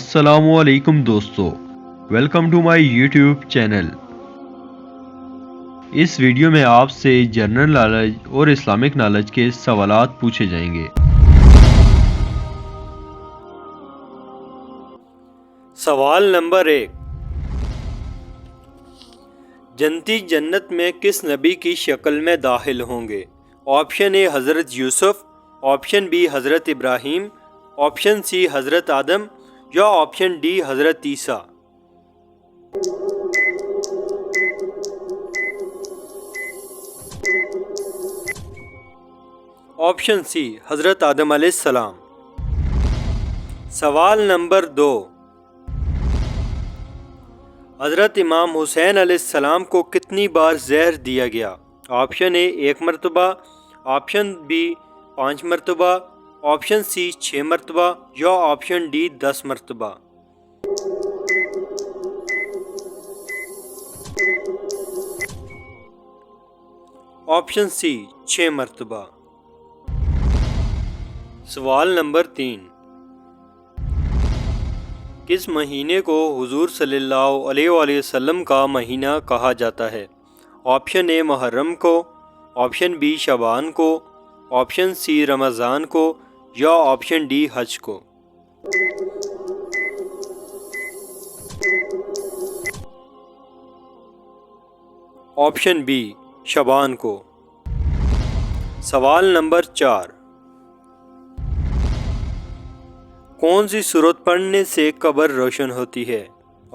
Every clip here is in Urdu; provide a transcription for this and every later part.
السلام علیکم دوستو، welcome to my YouTube channel. اس ویڈیو میں آپ سے جنرل نالج اور اسلامک نالج کے سوالات پوچھے جائیں گے۔ سوال نمبر 1، جنتی جنت میں کس نبی کی شکل میں داخل ہوں گے؟ آپشن اے حضرت یوسف، آپشن بی حضرت ابراہیم، آپشن سی حضرت آدم یا آپشن ڈی حضرت عیسیٰ۔ آپشن سی حضرت آدم علیہ السلام۔ سوال نمبر 2، حضرت امام حسین علیہ السلام کو کتنی بار زہر دیا گیا؟ آپشن اے 1 مرتبہ، آپشن بی 5 مرتبہ، آپشن سی 6 مرتبہ یا آپشن ڈی 10 مرتبہ۔ آپشن سی 6 مرتبہ۔ سوال نمبر 3، کس مہینے کو حضور صلی اللہ علیہ وآلہ وسلم کا مہینہ کہا جاتا ہے؟ آپشن اے محرم کو، آپشن بی شعبان کو، آپشن سی رمضان کو یا آپشن ڈی حج کو۔ آپشن بی شعبان کو۔ سوال نمبر 4، کون سی سورت پڑھنے سے قبر روشن ہوتی ہے؟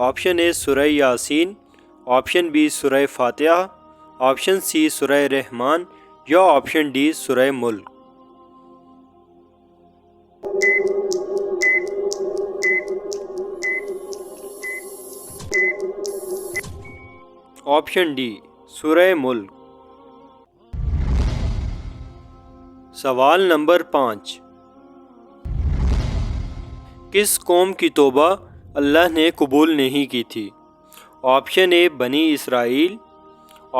آپشن اے سورہ یاسین، آپشن بی سورہ فاتحہ، آپشن سی سورہ رحمان یا آپشن ڈی سورہ ملک۔ آپشن ڈی سورہ ملک۔ سوال نمبر 5، کس قوم کی توبہ اللہ نے قبول نہیں کی تھی؟ آپشن اے بنی اسرائیل،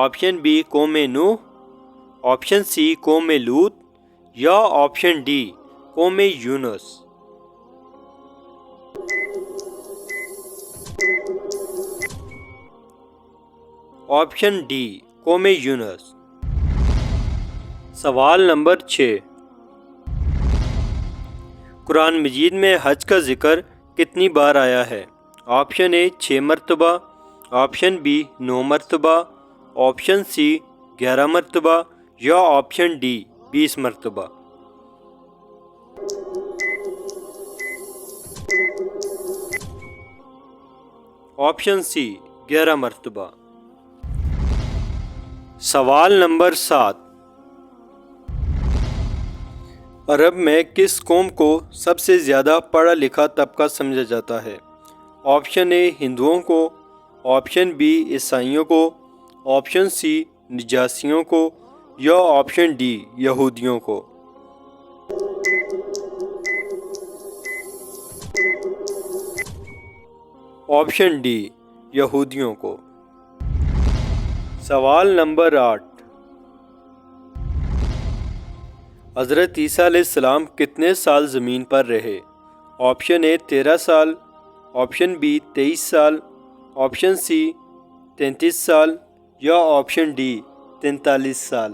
آپشن بی قوم نوح، آپشن سی قوم لوط یا آپشن ڈی قوم یونس۔ آپشن ڈی قوم یونس۔ سوال نمبر 6، قرآن مجید میں حج کا ذکر کتنی بار آیا ہے؟ آپشن اے 6 مرتبہ، آپشن بی 9 مرتبہ، آپشن سی 11 مرتبہ یا آپشن ڈی 20 مرتبہ۔ آپشن سی 11 مرتبہ۔ سوال نمبر 7، عرب میں کس قوم کو سب سے زیادہ پڑھا لکھا طبقہ سمجھا جاتا ہے؟ آپشن اے ہندوؤں کو، آپشن بی عیسائیوں کو، آپشن سی نجاشیوں کو یا آپشن ڈی یہودیوں کو۔ آپشن ڈی یہودیوں کو۔ سوال نمبر 8، حضرت عیسیٰ علیہ السلام کتنے سال زمین پر رہے؟ آپشن اے 13 سال، آپشن بی 23 سال، آپشن سی 33 سال یا آپشن ڈی 43 سال۔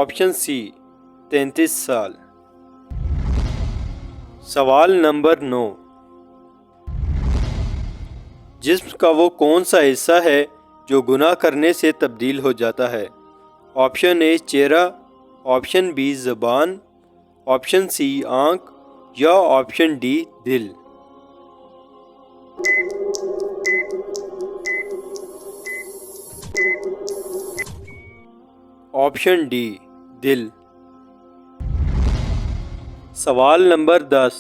آپشن سی 33 سال۔ سوال نمبر 9، جسم کا وہ کون سا حصہ ہے جو گناہ کرنے سے تبدیل ہو جاتا ہے؟ آپشن اے چہرہ، آپشن بی زبان، آپشن سی آنکھ یا آپشن ڈی دل۔ آپشن ڈی دل۔ سوال نمبر 10،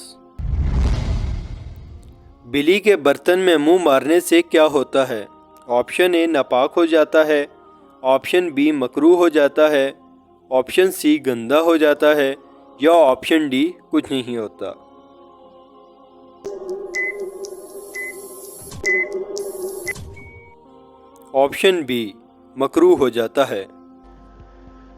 بلی کے برتن میں منہ مارنے سے کیا ہوتا ہے؟ آپشن اے ناپاک ہو جاتا ہے، آپشن بی مکروہ ہو جاتا ہے، آپشن سی گندا ہو جاتا ہے یا آپشن ڈی کچھ نہیں ہوتا۔ آپشن بی مکروہ ہو جاتا ہے۔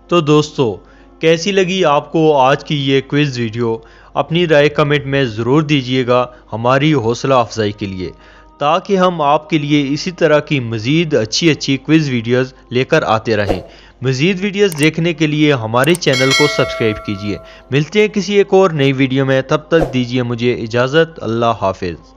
تو دوستو کیسی لگی آپ کو آج کی یہ کوئز ویڈیو؟ اپنی رائے کمنٹ میں ضرور دیجیے گا ہماری حوصلہ افزائی کے لیے، تاکہ ہم آپ کے لیے اسی طرح کی مزید اچھی کوئز ویڈیوز لے کر آتے رہیں۔ مزید ویڈیوز دیکھنے کے لیے ہمارے چینل کو سبسکرائب کیجیے۔ ملتے ہیں کسی ایک اور نئی ویڈیو میں، تب تک دیجیے مجھے اجازت۔ اللہ حافظ۔